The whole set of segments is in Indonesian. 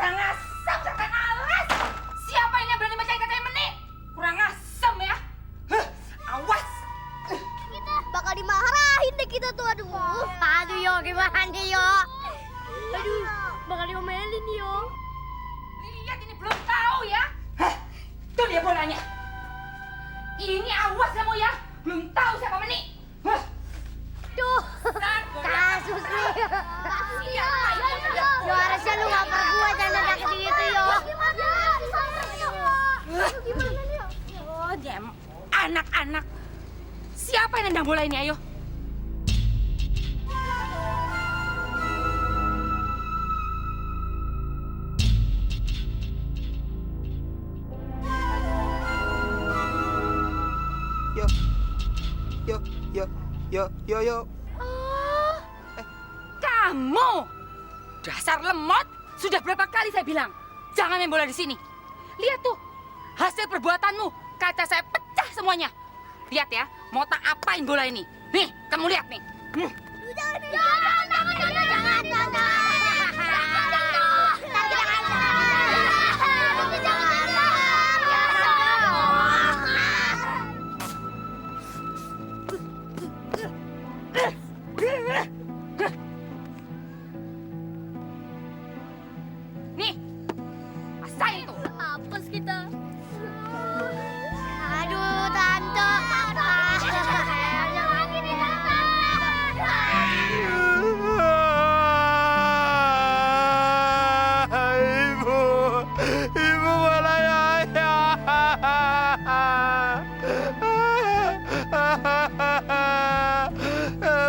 Kurang asam setan alas. Siapa ini yang berani mecahin katanya Menik? Kurang asam ya. Awas. Kita bakal dimarahin deh kita tuh, aduh. Aduh yo, gimana nih yo? Aduh, bakal diomelin yo. Lihat ini belum tahu ya. Tuh dia bolanya. Ini awas kamu ya. Belum tahu siapa Menik. Duh, kasus nih. Yo, harusnya lu gak perbuat dan anak gitu yo. Gimana nih yo? Oh, jam anak-anak. Siapa yang nendang bola ini, ayo? Yo. Oh, kamu dasar lemot. Sudah berapa kali saya bilang jangan main bola di sini. Lihat tuh hasil perbuatanmu. Kaca saya pecah semuanya. Lihat ya, mau tak apain bola ini? Nih, kamu lihat nih. Nih, rasain tuh. Apes kita. Aduh, Tante. Jangan gini, Tante. Ibu malah ayah.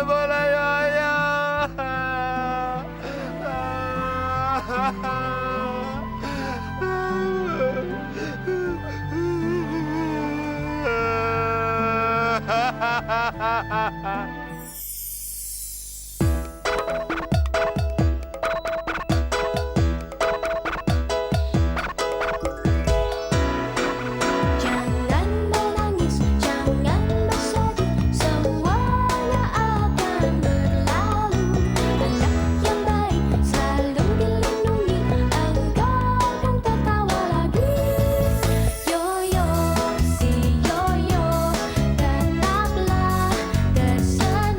Malah ayah. Jangan menangis, jangan bersedih, semuanya akan berlalu. Anak yang baik selalu dilindungi, engkau akan tertawa lagi. Yoyo, si yoyo, tetaplah tersenyum.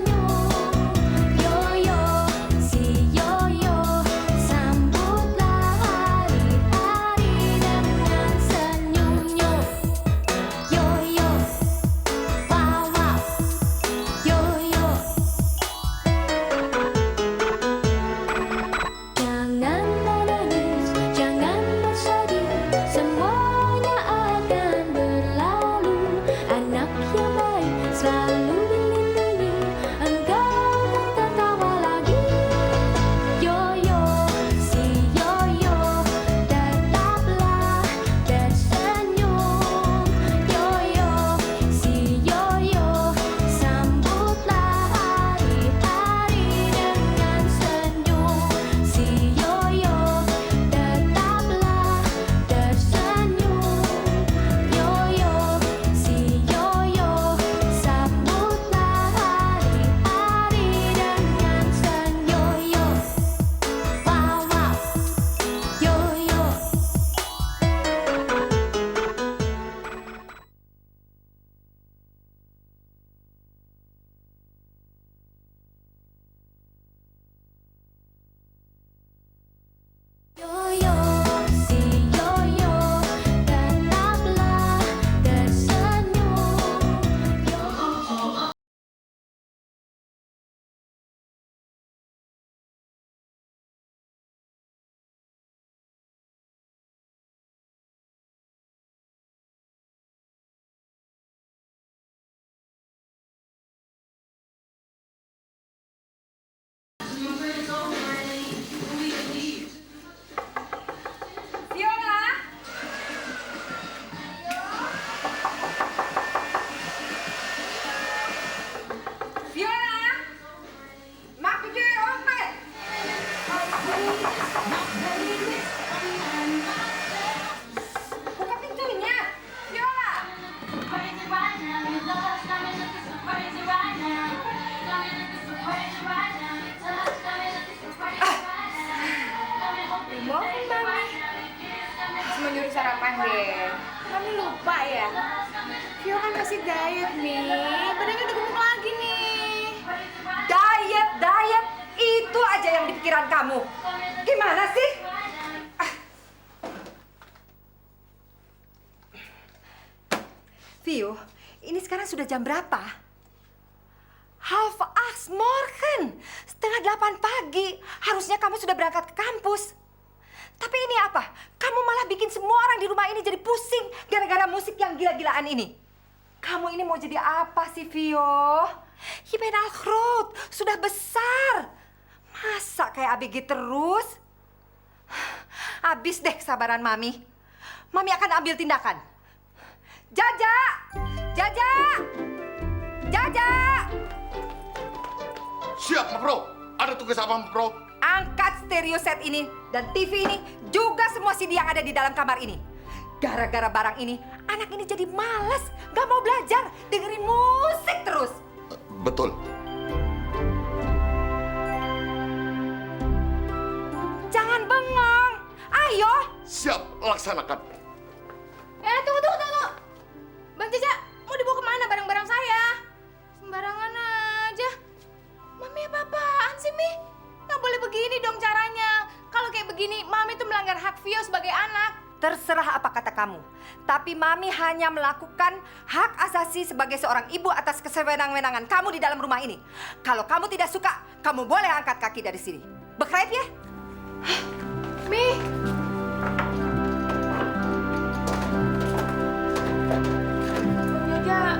sarapan deh. Mami lupa ya? Vio kan masih diet, Mi. Badannya udah gemuk lagi nih. Diet, itu aja yang di pikiran kamu. Gimana sih? Vio, ini sekarang sudah jam berapa? 7:30, 7:30 pagi. Harusnya kamu sudah berangkat ke kampus. Tapi ini apa? Kamu malah bikin semua orang di rumah ini jadi pusing gara-gara musik yang gila-gilaan ini. Kamu ini mau jadi apa sih, Vio? Hiben Alkroot, sudah besar. Masa kayak ABG terus? Habis deh kesabaran Mami. Mami akan ambil tindakan. Jaja! Jaja! Jaja! Siap, Mpro. Ada tugas apa, Mpro? Angkat stereo set ini dan TV ini, juga semua CD yang ada di dalam kamar ini. Gara-gara barang ini, anak ini jadi malas, gak mau belajar, dengerin musik terus. Betul. Jangan bengong, ayo. Siap, laksanakan. Tunggu. Bang Jaja, mau dibawa kemana barang-barang saya? Sembarangan aja. Mami apa-apaan sih, Mi? Nggak boleh begini dong caranya. Kalau kayak begini, Mami tuh melanggar hak Vio sebagai anak. Terserah apa kata kamu, tapi Mami hanya melakukan hak asasi sebagai seorang ibu atas kesewenang-wenangan kamu di dalam rumah ini. Kalau kamu tidak suka, kamu boleh angkat kaki dari sini. Bekrep ya? Mi. Bang Jaja.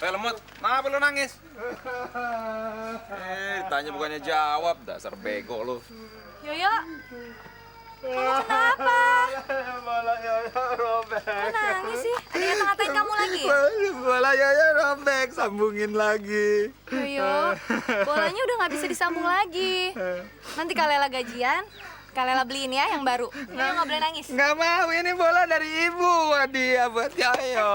Lemot, kenapa lu nangis? Tanya bukannya jawab, dasar bego lu. Yoyo. Kamu kenapa? Bola Yoyo robek. Kok nangis sih? Ada yang ngatain kamu lagi? Bola Yoyo robek, sambungin lagi. Yoyo, bolanya udah nggak bisa disambung lagi. Nanti Kalela gajian, Kalela beliin ya yang baru. Yoyo nggak boleh nangis. Nggak mau, ini bola dari ibu. Hadiah buat Yoyo.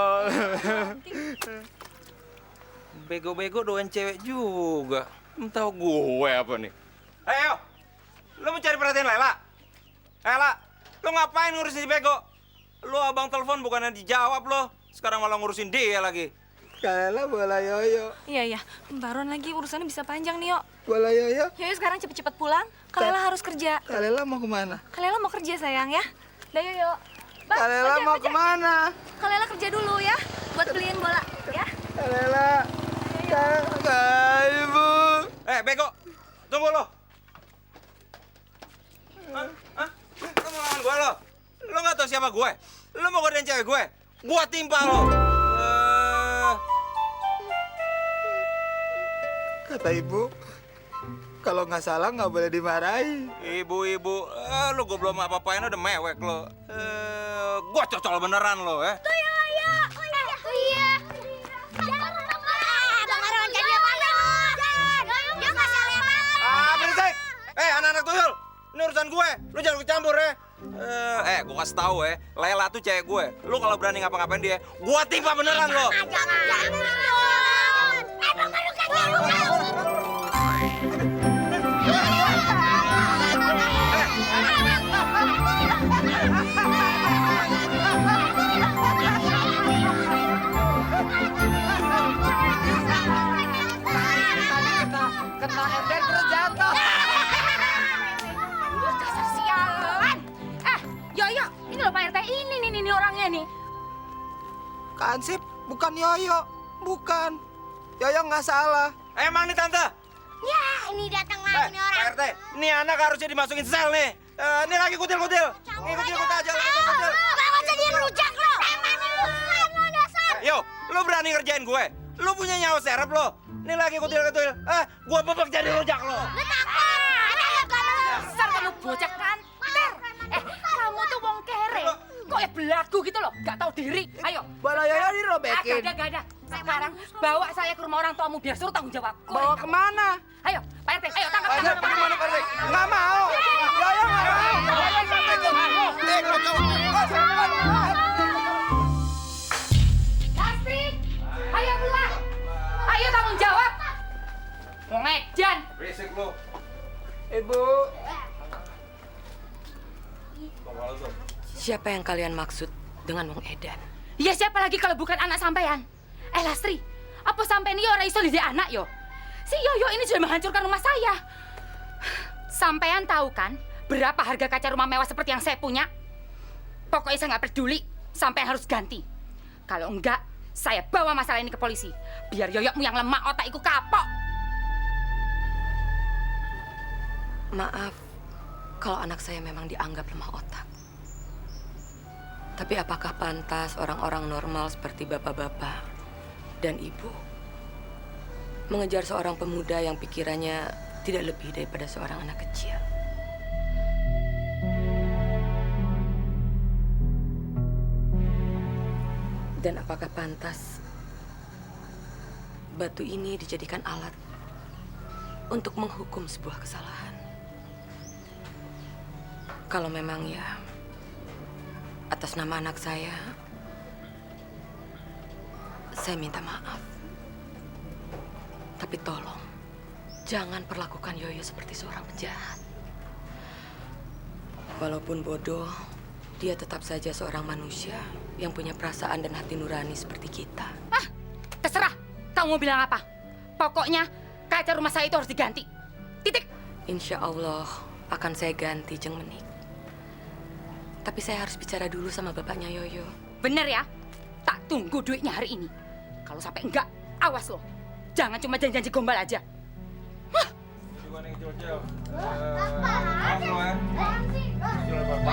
Bego-bego doain cewek juga. Entah gue apa nih. Ayo, lu mau cari perhatian Lela? Lela, lu ngapain ngurusin si bego? Lu abang telepon bukannya dijawab lo. Sekarang malah ngurusin dia lagi. Kalela bola Yoyo. Iya, bentaran lagi urusannya bisa panjang nih, Yo. Bola Yoyo. Yoyo sekarang cepet-cepet pulang, Kalela harus kerja. Kalela mau kemana? Kalela mau kerja sayang ya. Dah Yoyo. Bang, Kalela mau kemana? Kalela kerja dulu ya, buat beliin bola ya. Kalela. Kakak ibu. Bego, tunggu lo. Hah? Lu mau lawan gue lo? Lo nggak tahu siapa gue? Lo mau godain cewek gue? Gua timpa lo. Kata ibu, kalau nggak salah nggak boleh dimarahi. Ibu-ibu, lu gue belum apa-apain udah mewek lo. Gua cocol beneran lo, ya. Berisik! Anak-anak tuyul, ini urusan gue. Lu jangan ikut campur ya. Gue kasih tahu ya, Lela tuh cewek gue. Lu kalau berani ngapa-ngapain dia, gua timpa beneran lo. Kena ember terus jatuh. Dasar sialan. Yoyo, ini loh Pak RT, ini orangnya nih. Kansip, bukan Yoyo. Bukan. Yoyo nggak salah. Emang nih Tante? Ya, ini datang lagi nih orang. Pak RT, ini anak harusnya dimasukin sel nih. Ini lagi kutil-kutil. Ngikut-ngikut aja, kutil. Bawa jadi rujak lo. Emang lu dasar. Yo, lu berani ngerjain gue? Lu punya nyawa serep lo? Ini lagi kutil-kutil. Gua bebek jadi rujak lo. Dasar kamu bocah kanter. Kamu tuh wong kere. Kok belagu gitu loh, nggak tahu diri. Ayo. Bola Yoyo dirobekin. Gak ada. Sekarang bawa saya ke rumah orang tuamu biar suruh tanggung jawab. Bawa kemana? Ayo, Pak RT, ayo tangkap. Ayo, gimana Pak RT? Nggak mau. Yoyo nggak mau. Lastri, ayo keluar. Ayo tanggung jawab. Mau ngejan. Berisik lu. Ibu. Siapa yang kalian maksud dengan Wong Edan? Ya siapa lagi kalau bukan anak sampean? Lastri, apa sampean ini ora iso didik anak yo? Si Yoyo ini sudah menghancurkan rumah saya. Sampean tahu kan berapa harga kaca rumah mewah seperti yang saya punya? Pokoknya saya nggak peduli, sampean harus ganti. Kalau enggak, saya bawa masalah ini ke polisi. Biar Yoyokmu yang lemah otak iku kapok. Maaf, kalau anak saya memang dianggap lemah otak. Tapi apakah pantas orang-orang normal seperti bapak-bapak dan ibu mengejar seorang pemuda yang pikirannya tidak lebih daripada seorang anak kecil? Dan apakah pantas batu ini dijadikan alat untuk menghukum sebuah kesalahan? Kalau memang ya, atas nama anak saya minta maaf. Tapi tolong, jangan perlakukan Yoyo seperti seorang penjahat. Walaupun bodoh, dia tetap saja seorang manusia yang punya perasaan dan hati nurani seperti kita. Terserah, kamu mau bilang apa? Pokoknya kaca rumah saya itu harus diganti. Titik. Insya Allah akan saya ganti, Jeng Menik. Tapi saya harus bicara dulu sama bapaknya Yoyo. Bener ya? Tak tunggu duitnya hari ini. Kalau sampai enggak, awas loh. Jangan cuma janji-janji gombal aja. Gimana yang jauh-jauh? Maaf lo ya. Jual berapa?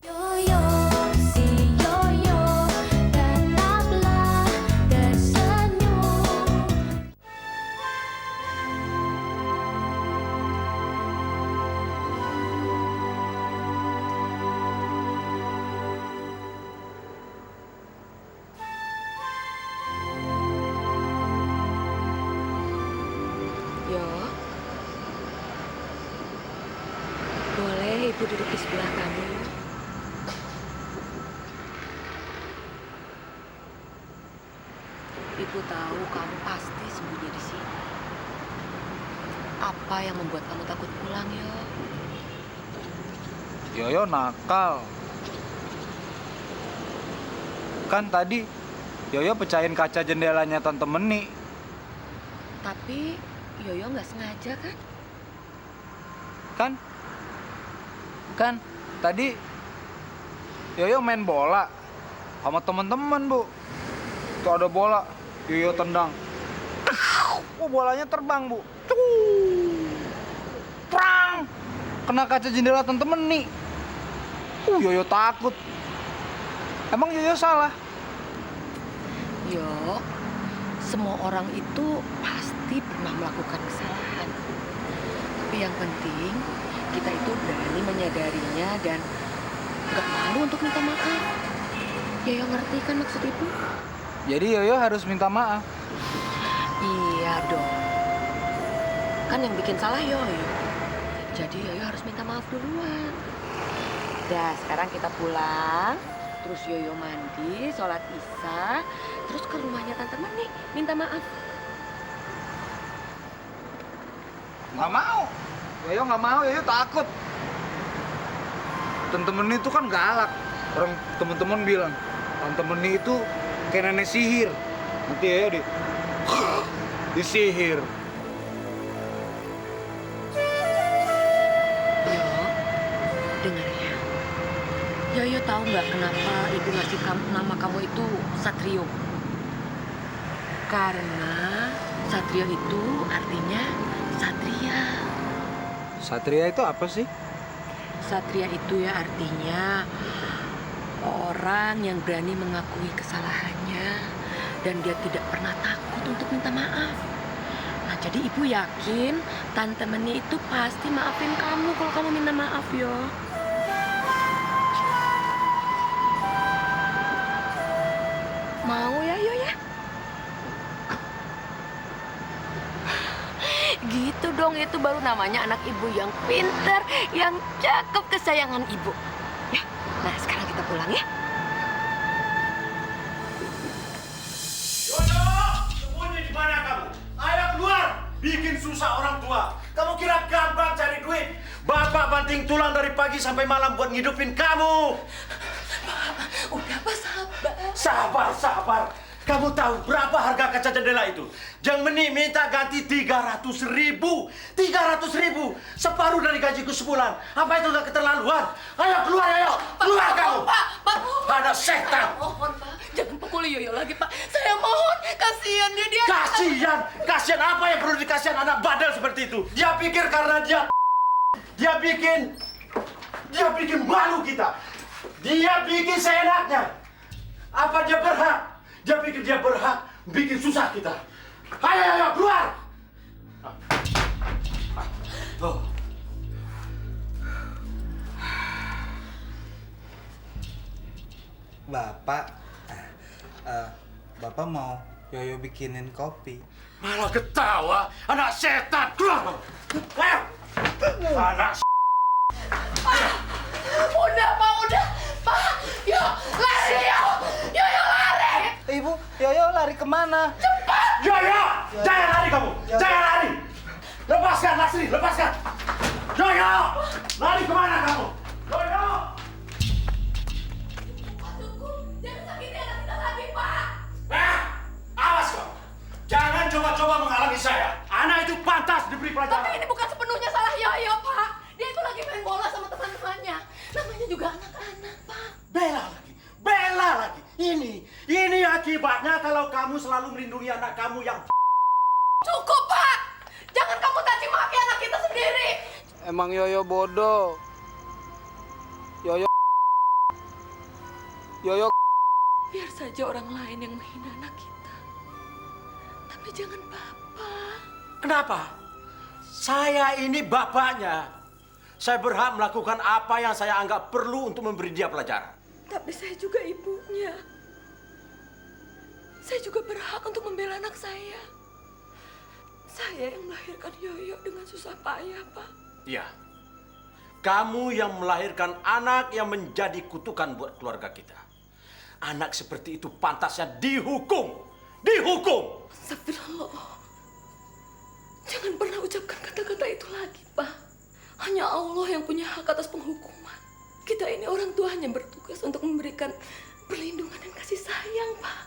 Yoyo, si Yoyo, tetaplah tersenyum. Yo, boleh ibu duduk di sebelah kamu? Ibu tahu kamu pasti sembunyi di sini. Apa yang membuat kamu takut pulang, Yo? Yoyo nakal. Kan tadi Yoyo pecahin kaca jendelanya Tante Meni. Tapi Yoyo nggak sengaja kan? Kan tadi Yoyo main bola sama teman-teman, Bu. Tuh ada bola, Yoyo tendang. Oh, bolanya terbang, Bu. Prang! Kena kaca jendela Tante Meni. Yoyo takut. Emang Yoyo salah? Yo, semua orang itu pasti pernah melakukan kesalahan. Tapi yang penting kita itu berani menyadarinya dan nggak malu untuk minta maaf. Yoyo ngerti kan maksud ibu? Jadi Yoyo harus minta maaf. Iya dong. Kan yang bikin salah Yoyo. Jadi Yoyo harus minta maaf duluan. Dah, sekarang kita pulang. Terus Yoyo mandi, sholat isya. Terus ke rumahnya Tante Meni, minta maaf. Nggak mau. Yoyo nggak mau, Yoyo takut. Tante Meni itu kan galak. Orang teman-teman bilang, Tante Meni itu kayak nenek sihir. Nanti Yoyo disihir. Yo, dengar ya. Yoyo tahu nggak kenapa ibu ngasih nama kamu itu Satrio? Karena Satrio itu artinya Satria. Satria itu apa sih? Satria itu ya artinya orang yang berani mengakui kesalahannya dan dia tidak pernah takut untuk minta maaf. Nah, jadi ibu yakin Tante Meni itu pasti maafin kamu kalau kamu minta maaf, yo. Mau ya, yo ya? Gitu dong, itu baru namanya anak ibu yang pintar, yang cakep kesayangan ibu. Ya, nah sekarang kita pulang ya. Yoyo, sembunyi di mana kamu? Ayo keluar, bikin susah orang tua. Kamu kira gampang cari duit? Bapak banting tulang dari pagi sampai malam buat ngidupin kamu. Udah Pak, sabar. Sabar. Kamu tahu berapa harga kaca jendela itu? Jang Meni minta ganti 300.000. 300.000, separuh dari gajiku sebulan. Apa itu udah keterlaluan? Ayo keluar, ayo. Keluar kamu. Pak. Ada setan. Mohon Pak, jangan pukul Yoyo lagi Pak. Saya mohon, kasihan dia. Kasihan apa yang perlu dikasihan anak badal seperti itu? Dia pikir karena dia bikin malu kita. Dia bikin seenaknya. Apa dia berhak? Dia pikir dia berhak bikin susah kita. Ayo, keluar! Oh. Bapak mau Yoyo bikinin kopi. Malah ketawa, anak setan, keluar! Ayo! Anak Udah Pak. Yo, lari yo. Yoyo lari. Ibu, Yoyo lari kemana? Yoyo! Jangan lari kamu! Jangan lari! Lepaskan, Lasri! Lepaskan! Yoyo! Lari kemana kamu? Yoyo! Jangan sakiti anak kita lagi, Pak. Awas kau! Jangan coba-coba menghalangi saya. Anak itu pantas diberi Tapi pelajaran. ini bukan sepenuhnya salah Yoyo, Pak. Dia itu lagi main bola sama teman-temannya. Namanya juga anak-anak, Pak. Bela lagi. Ini akibatnya kalau kamu selalu melindungi anak kamu yang Cukup, Pak. Jangan kamu caci maki anak kita sendiri. Emang Yoyo bodoh. Yoyo Biar saja orang lain yang menghina anak kita. Tapi jangan Bapak. Kenapa? Saya ini bapaknya. Saya berhak melakukan apa yang saya anggap perlu untuk memberi dia pelajaran. Tapi saya juga ibunya. Saya juga berhak untuk membela anak saya. Saya yang melahirkan Yoyo dengan susah payah, Pak. Iya. Kamu yang melahirkan anak yang menjadi kutukan buat keluarga kita. Anak seperti itu pantasnya dihukum. Dihukum! Astagfirullah. Jangan pernah ucapkan kata-kata itu lagi, Pak. Hanya Allah yang punya hak atas penghukuman. Kita ini orang tua hanya bertugas untuk memberikan perlindungan dan kasih sayang, Pak.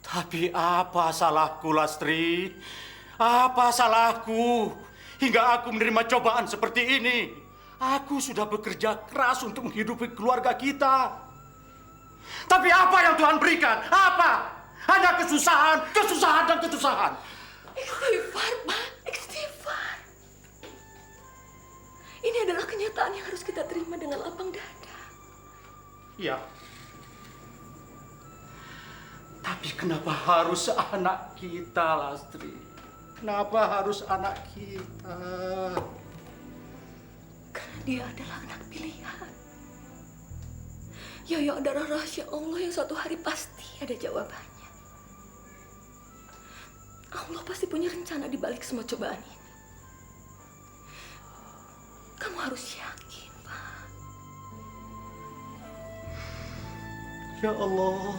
Tapi apa salahku, Lastri? Apa salahku? Hingga aku menerima cobaan seperti ini. Aku sudah bekerja keras untuk menghidupi keluarga kita. Tapi apa yang Tuhan berikan? Apa? Hanya kesusahan, dan kesusahan. Istighfar, Pak. Istighfar. Ini adalah kenyataan yang harus kita terima dengan lapang dada. Iya. Tapi kenapa harus anak kita, Lastri? Kenapa harus anak kita? Karena dia adalah anak pilihan. Yoyo adalah rahasia Allah yang suatu hari pasti ada jawabannya. Allah pasti punya rencana di balik semua cobaan ini. Kamu harus yakin, Pak. Ya Allah,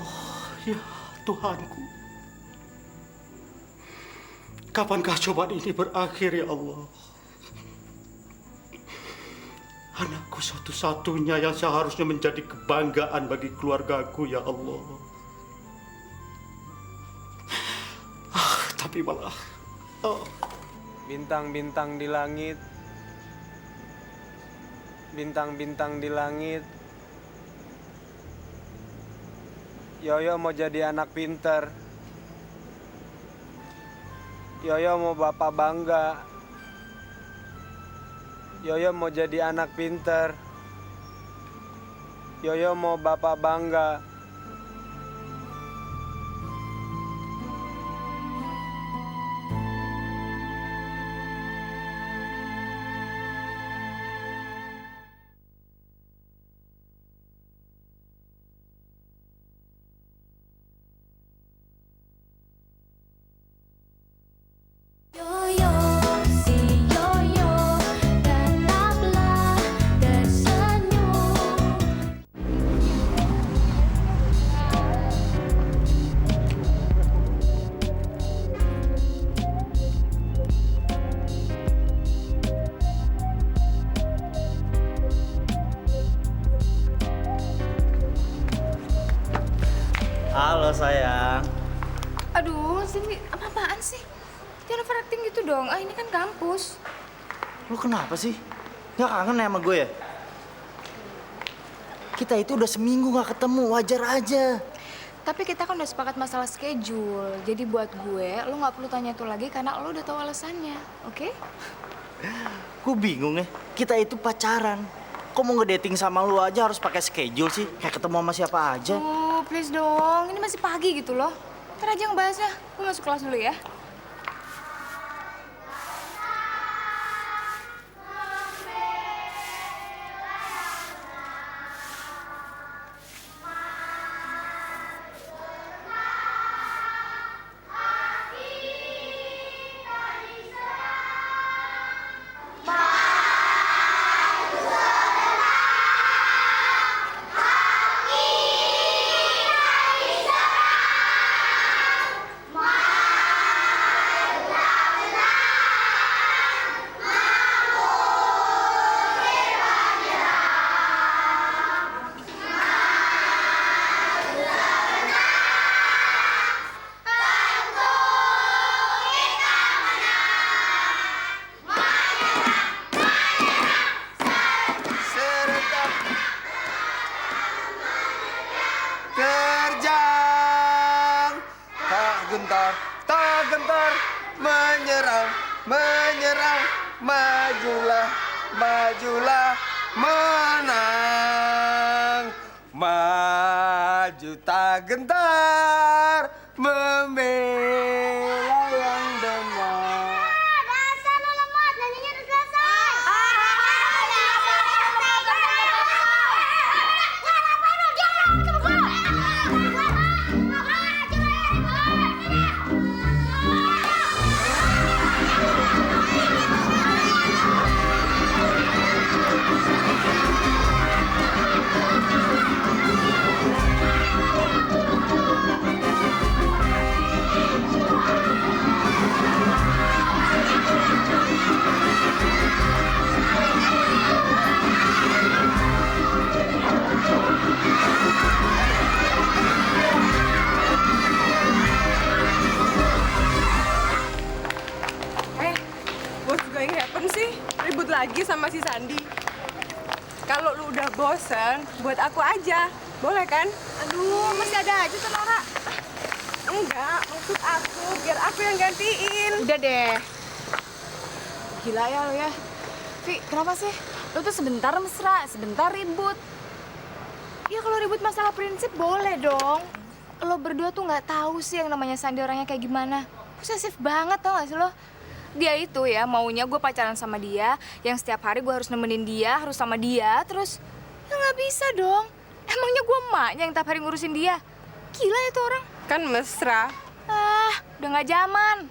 ya Tuhanku. Kapankah cobaan ini berakhir, ya Allah? Anakku satu-satunya yang seharusnya menjadi kebanggaan bagi keluargaku, ya Allah. Tapi malah Bintang-bintang di langit, bintang-bintang di langit. Yoyo mau jadi anak pinter. Yoyo mau bapak bangga. Yoyo mau jadi anak pinter. Yoyo mau bapak bangga. Yoyo, si yoyo, tetaplah tersenyum. Halo sayang. Aduh, Cindy, apa-apaan sih? Jangan overacting gitu dong. Ah, ini kan kampus. Lu kenapa sih? Nggak kangen ya sama gue ya? Kita itu udah seminggu nggak ketemu, wajar aja. Tapi kita kan udah sepakat masalah schedule. Jadi buat gue, lo nggak perlu tanya itu lagi karena lo udah tahu alasannya, oke? Gue bingung ya, kita itu pacaran. Kok mau ngedating sama lu aja harus pakai schedule sih? Kayak ketemu sama siapa aja. Please dong. Ini masih pagi gitu loh. Ntar aja ngebahasnya. Gue masuk kelas dulu ya. Terjang, tak gentar, menyerang, majulah, menang. Maju tak gentar, membela yang benar. Dasar lo lemot, nyanyinya udah selesai. Ngapain lo? Jangan sama gue. What's going happen sih? Ribut lagi sama si Sandi. Kalau lu udah bosen, buat aku aja. Boleh kan? Aduh, masih ada aja tuh Nora. Enggak, maksud aku biar aku yang gantiin. Udah deh. Gila ya lo ya. Vi, kenapa sih? Lo tuh sebentar mesra, sebentar ribut. Ya kalau ribut masalah prinsip boleh dong. Lo berdua tuh nggak tahu sih yang namanya Sandi orangnya kayak gimana. Posesif banget tau gak sih lo? Dia itu ya maunya gue pacaran sama dia, yang setiap hari gue harus nemenin dia, harus sama dia, terus ya nggak bisa dong. Emangnya gue emaknya yang tiap hari ngurusin dia? Gila itu orang. Kan mesra. Ah, udah nggak zaman.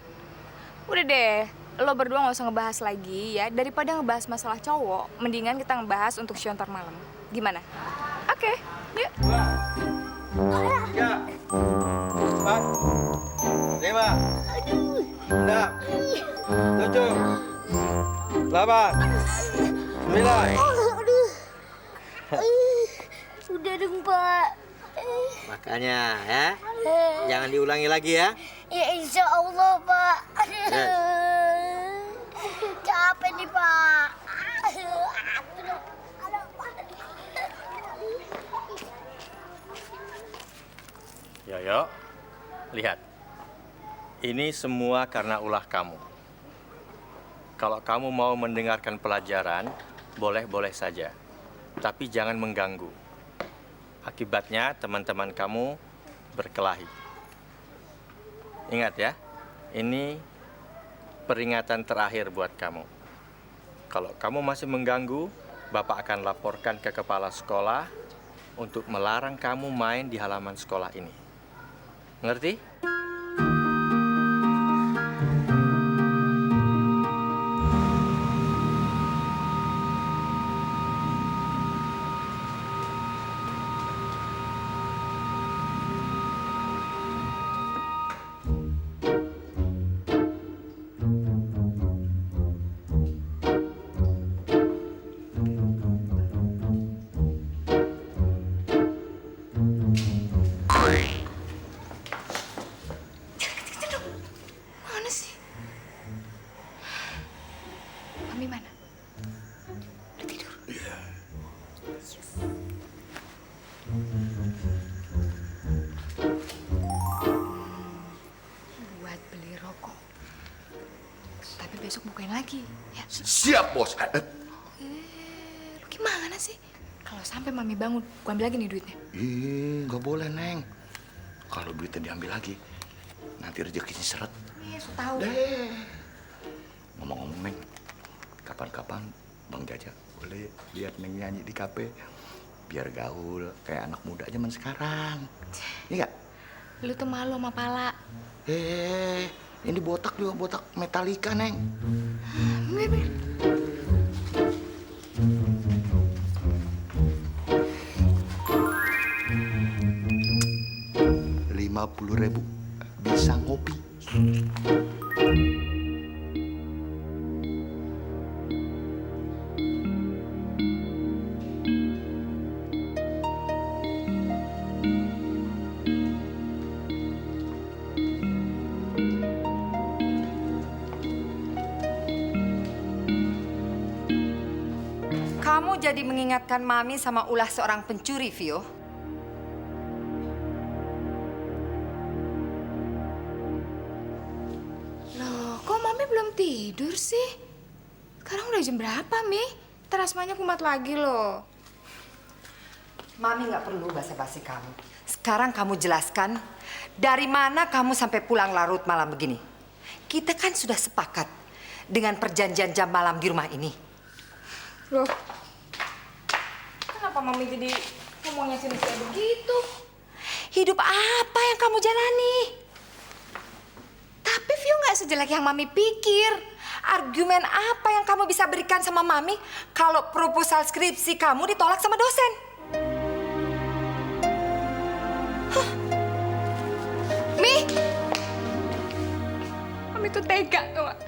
Udah deh, lo berdua nggak usah ngebahas lagi ya. Daripada ngebahas masalah cowok, mendingan kita ngebahas untuk show ntar malam. Gimana? Oke, yuk. 3, 4, 5, 6, 7, 8, 9. Udah dong, Pak. Makanya ya, jangan diulangi lagi ya. Ya insya Allah, Pak. capek nih, Pak. Yoyo, lihat. Ini semua karena ulah kamu. Kalau kamu mau mendengarkan pelajaran, boleh-boleh saja. Tapi jangan mengganggu. Akibatnya teman-teman kamu berkelahi. Ingat ya, ini peringatan terakhir buat kamu. Kalau kamu masih mengganggu, Bapak akan laporkan ke kepala sekolah untuk melarang kamu main di halaman sekolah ini. Ngerti? Mana sih? Mami mana? Udah tidur. Buat beli rokok. Tapi besok bukain lagi, ya. Siap, Bos. Lu gimana sih? Kalau sampai Mami bangun, gua ambil lagi nih duitnya. Nggak boleh, Neng. Kalau duitnya diambil lagi, nanti rezekinya seret. Iya, so tahu. Ngomong-ngomong, Neng, kapan-kapan Bang Jaja boleh lihat Neng nyanyi di kafe. Biar gaul kayak anak muda zaman sekarang. Iya nggak? Lu tuh malu sama pala. Ini botak juga botak Metallica, Neng. Mir. 50.000 bisa ngopi. Kamu jadi mengingatkan Mami sama ulah seorang pencuri, Vio. Loh, kok Mami belum tidur sih? Sekarang udah jam berapa, Mi? Ntar asmanya kumat lagi loh. Mami nggak perlu basa-basi kamu. Sekarang kamu jelaskan, dari mana kamu sampai pulang larut malam begini? Kita kan sudah sepakat dengan perjanjian jam malam di rumah ini. Loh, kenapa Mami jadi ngomongnya sini kayak begitu? Hidup apa yang kamu jalani? Tapi Vio nggak sejelek yang Mami pikir. Argumen apa yang kamu bisa berikan sama Mami kalau proposal skripsi kamu ditolak sama dosen? Mi! Mami tuh tega, tuh gak?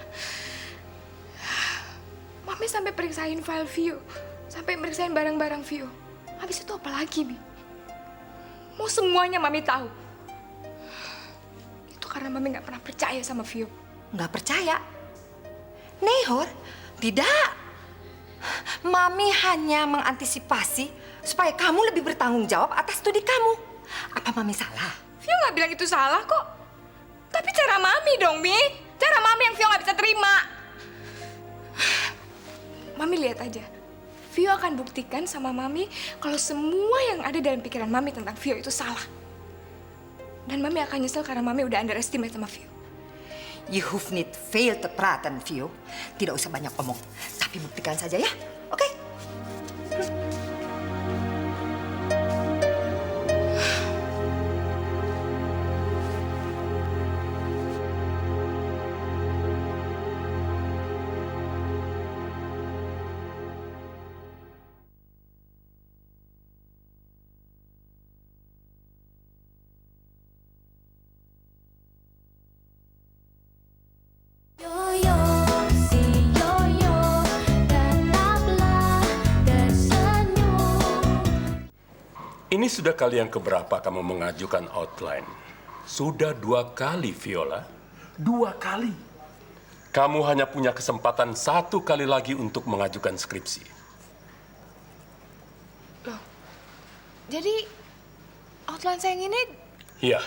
Mami sampai periksain file Vio. Sampai periksain barang-barang Vio. Habis itu apa lagi, Mi? Mau semuanya Mami tahu. Itu karena Mami nggak pernah percaya sama Vio. Nggak percaya? Nehor, tidak. Mami hanya mengantisipasi supaya kamu lebih bertanggung jawab atas studi kamu. Apa Mami salah? Vio nggak bilang itu salah kok. Tapi cara Mami dong, Mi. Cara Mami yang Vio nggak bisa terima. Mami lihat aja. Vio akan buktikan sama Mami kalau semua yang ada dalam pikiran Mami tentang Vio itu salah. Dan Mami akan nyesel karena Mami udah underestimate sama Vio. You have need fail to praten, Vio. Tidak usah banyak omong, tapi buktikan saja ya, oke? Yoyo, si yoyo, tetaplah tersenyum. Ini sudah kali yang keberapa kamu mengajukan outline? Sudah 2 kali, Viola. 2 kali. kamu hanya punya kesempatan 1 kali lagi untuk mengajukan skripsi. Loh, jadi outline saya yang ini Ya,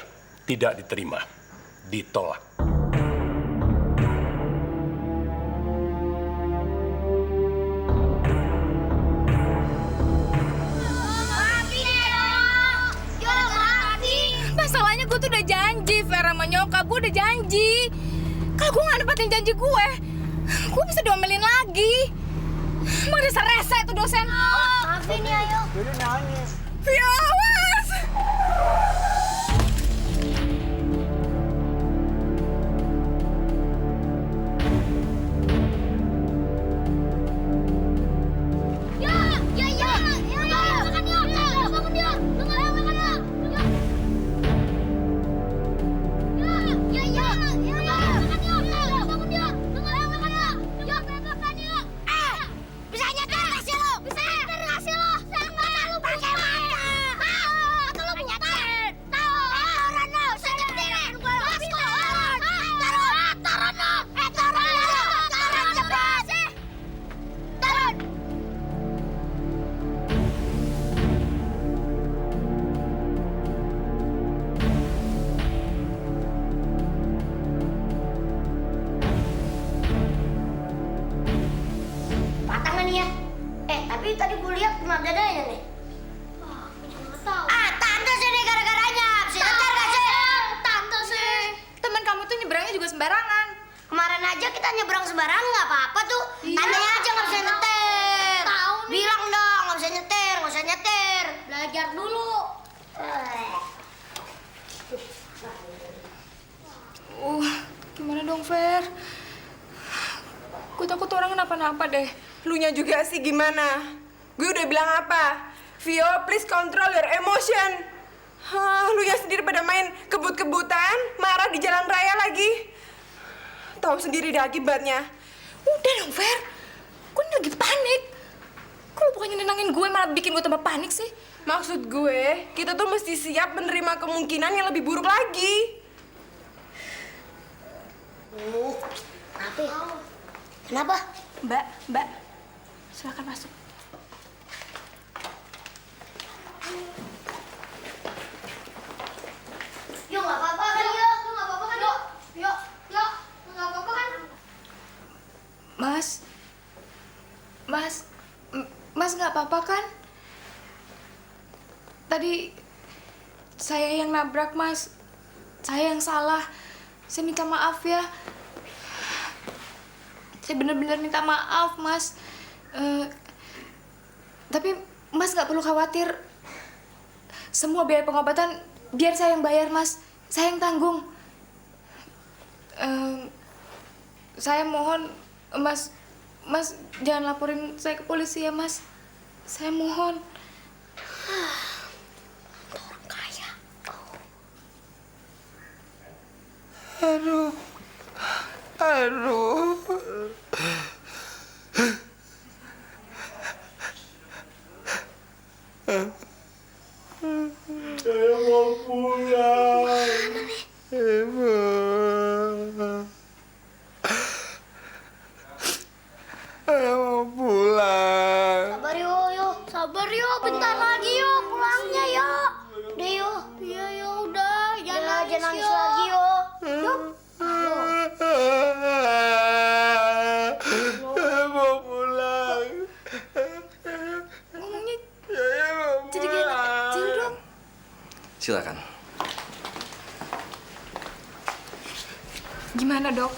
tidak diterima. Ditolak. masalahnya gue tuh udah janji, Vera sama nyokap gue udah janji. Kalau gue nggak nepatin janji gue bisa diomelin lagi. Emang dasar rese itu dosen. Maafin ya, ayo. Jadi nangis. Ya awas. Tapi tadi gue lihat kena dadanya nih. Tante sih nih gara-garanya. Bisa nyetir gak sih? Tante sih. Temen kamu tuh nyebrangnya juga sembarangan. Kemarin aja kita nyebrang sembarangan nggak apa-apa tuh. Tantenya aja nggak bisa nyetir. Bilang dong nggak bisa nyetir, nggak usah nyetir. Belajar dulu. Gimana dong, Fer? Gue takut orang kenapa-napa deh. Lunya juga sih gimana? Gue udah bilang apa? Vio, please control your emotion. Lunya sendiri pada main kebut-kebutan, marah di jalan raya lagi. Tahu sendiri deh akibatnya. Udah dong, Fer. Gue ini lagi panik. Kok lu bukannya nenangin gue malah bikin gue tambah panik sih? Maksud gue, kita tuh mesti siap menerima kemungkinan yang lebih buruk lagi. Tapi kenapa? Mbak, silakan masuk. Yuk nggak apa-apa kan? Yuk nggak apa-apa kan? Yuk nggak apa-apa kan? Mas nggak apa-apa kan? Tadi saya yang nabrak, Mas. Saya yang salah. Saya minta maaf ya. Saya benar-benar minta maaf, Mas. Tapi Mas nggak perlu khawatir. Semua biaya pengobatan biar saya yang bayar, Mas. Saya yang tanggung. Saya mohon, Mas jangan laporin saya ke polisi ya, Mas. Saya mohon. Orang kaya. Aduh. Saya mau pulang. Ibu. Saya mau pulang. Sabar yuk, bentar lagi yuk, pulangnya yuk. Udah yuk, iya yuk, udah, jangan nangis lagi yuk. Yuk. Saya mau pulang. Ngomongnya Saya mau jadi kayak anak kecil dong. Silakan. Gimana, Dok?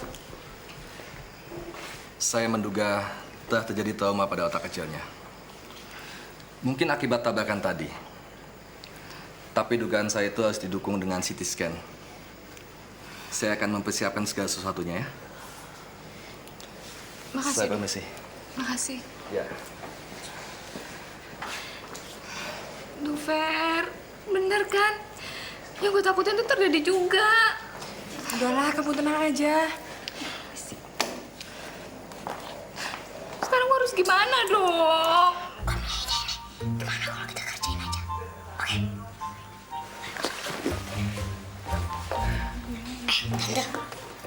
Saya menduga telah terjadi trauma pada otak kecilnya. Mungkin akibat tabrakan tadi. Tapi dugaan saya itu harus didukung dengan CT scan. Saya akan mempersiapkan segala sesuatunya ya. Makasih, Saya Dok. permisi. Makasih. Ya. Duh, Fer. Bener kan? Yang gue takutin tuh terjadi juga. Udahlah, kamu tenang aja. Sekarang gue harus gimana dong? Gimana kalau kita kerjain aja? Oke.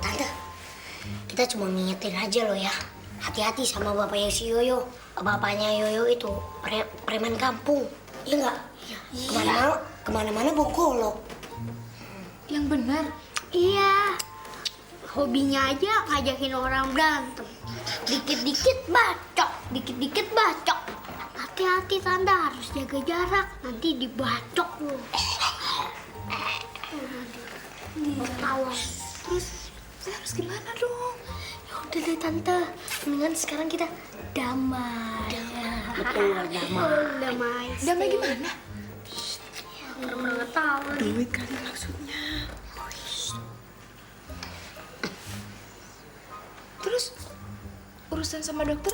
Tante. kita cuma ngingetin aja lo ya. Hati-hati sama bapaknya si Yoyo. Bapaknya Yoyo itu preman kampung. Iya nggak? Kemana-mana bawa golok. Yang benar. Iya. Hobinya aja ngajakin orang berantem. Dikit-dikit bacok, dikit-dikit bacok. Hati-hati Tante, harus jaga jarak. Nanti dibacok lo. Ketahuan. Terus saya harus gimana dong? Ya udah deh Tante, mendingan sekarang kita damai. Betul, damai. Damai gimana? Pernah ketahuan. Duit kali maksudnya. Terus urusan sama dokter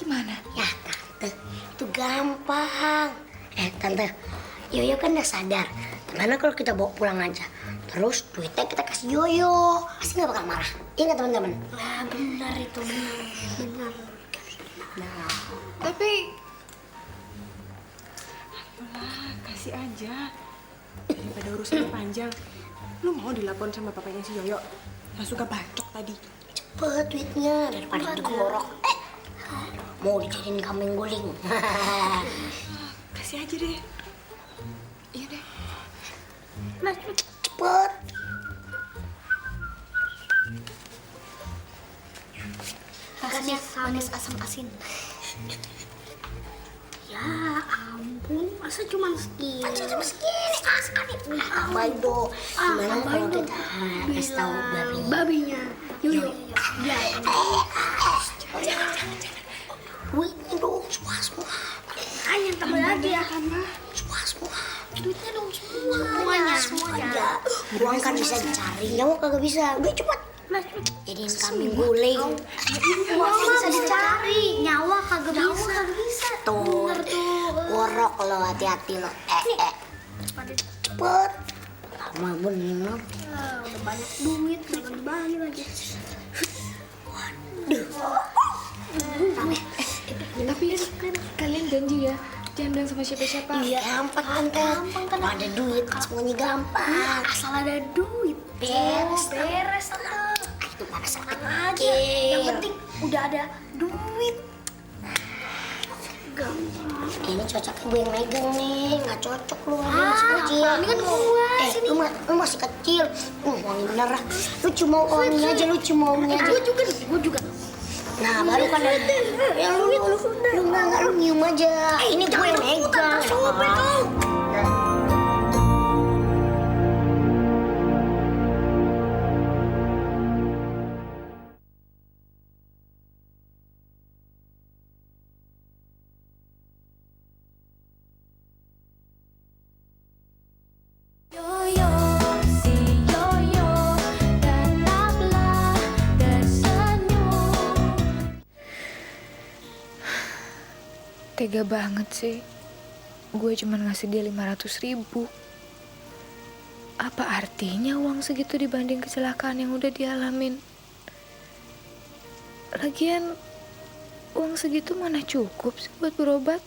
gimana? Ya Tante, itu gampang. Tante, Yoyo kan udah sadar. Gimana kalau kita bawa pulang aja? Terus duitnya kita kasih Yoyo. Pasti nggak bakal marah. Iya nggak teman-teman? Nah benar itu, benar. Nah, tapi ayolah, kasih aja. Daripada urusannya panjang. Lu mau dilaporin sama papanya si Yoyo yang suka bacok tadi? Cepet duitnya daripada digorok. Mau dijadiin kambing guling. Kasih aja deh. Iya deh. Mas, cepet. Kasih manis asam asin. Ya ampun, masa cuma segini? Cuma segini. Baldo, gimana kalau kita kasih tahu babinya? Yoyo. Ya. Jangan. Duitnya dong, semua. Yang tambah lagi ya. Semua. Duitnya dong semuanya. Uang kan bisa dicari, nyawa kagak bisa. Udah cepet. Jadiin kambing guling. Uang bisa dicari, nyawa kagak bisa. Tuh, gorok lo, hati-hati lo. Cepet. Lama bener. Udah banyak duit, jangan dibagi lagi. Waduh. Tapi kalian janji ya, jangan bilang sama siapa-siapa. Iya, gampang Tante. Kalau ada duit, semuanya gampang. Asal ada duit, beres Tante. Itu pada sakit aja. Yang penting udah ada duit. Gampang. Ini cocoknya gue yang megang nih, nggak cocok lu kecil. Ini kan gua. Lu masih kecil. Wangi bener lah. Lu cuma wangi aja. Gue juga. Nah, baru kan yang lu nggak lu nyium aja. Ini gue yang megang. Yoyo, si Yoyo, tetaplah tersenyum. Tega banget sih. Gue cuma ngasih dia 500.000. Apa artinya uang segitu dibanding kecelakaan yang udah dialamin? Lagian uang segitu mana cukup sih buat berobat?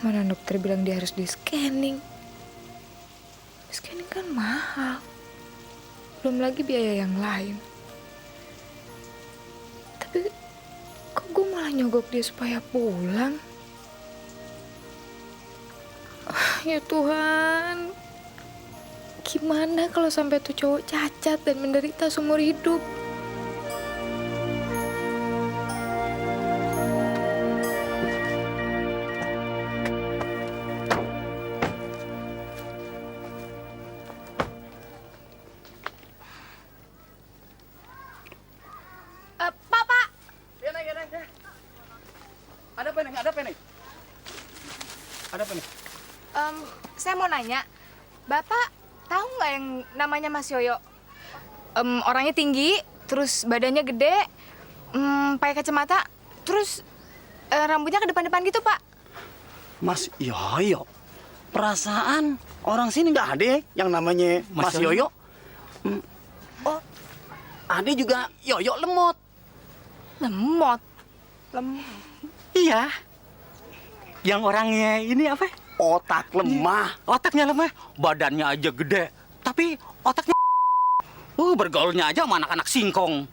Mana dokter bilang dia harus di-scanning. Scanning kan mahal. Belum lagi biaya yang lain. Tapi kok gue malah nyogok dia supaya pulang? Ya Tuhan, gimana kalau sampai tuh cowok cacat dan menderita seumur hidup? Papa. Ada apa nih? Saya mau nanya, Bapak tahu nggak yang namanya Mas Yoyo? Orangnya tinggi, terus badannya gede, pakai kacamata, terus rambutnya ke depan-depan gitu, Pak. Mas Yoyo? Perasaan orang sini nggak ada yang namanya Mas Yoyo. Oh, ada juga Yoyo lemot. Lemot? Iya. Yang orangnya ini apa? Otak lemah. Otaknya lemah, badannya aja gede. Tapi otaknya Bergaulnya aja sama anak-anak singkong.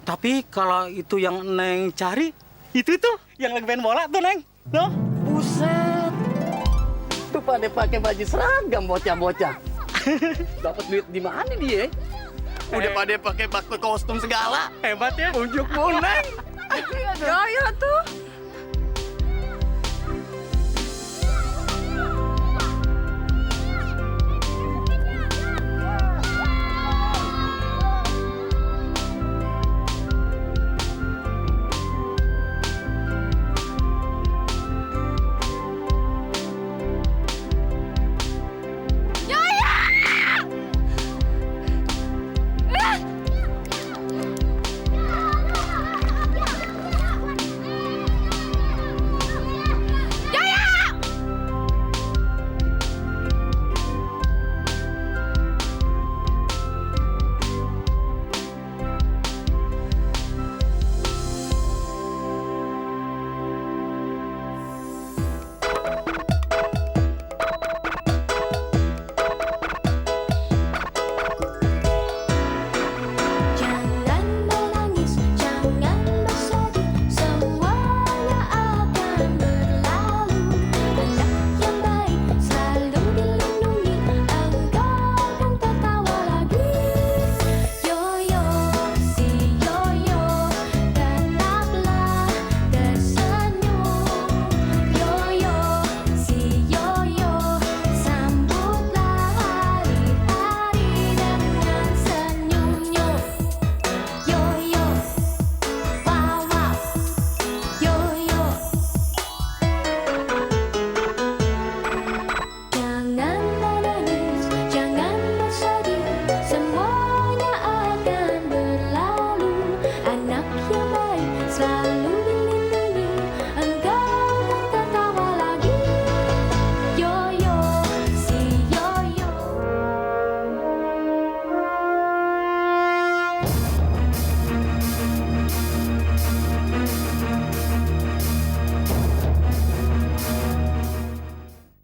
Tapi kalau itu yang Neng cari, itu tuh yang lagi main bola tuh, Neng. Loh, buset. Tuh pada pakai baju seragam bocah-bocah. Dapat duit di mana dia? Udah pada pakai kostum segala. Hebat ya. Ujuk Neng. Yoyo tuh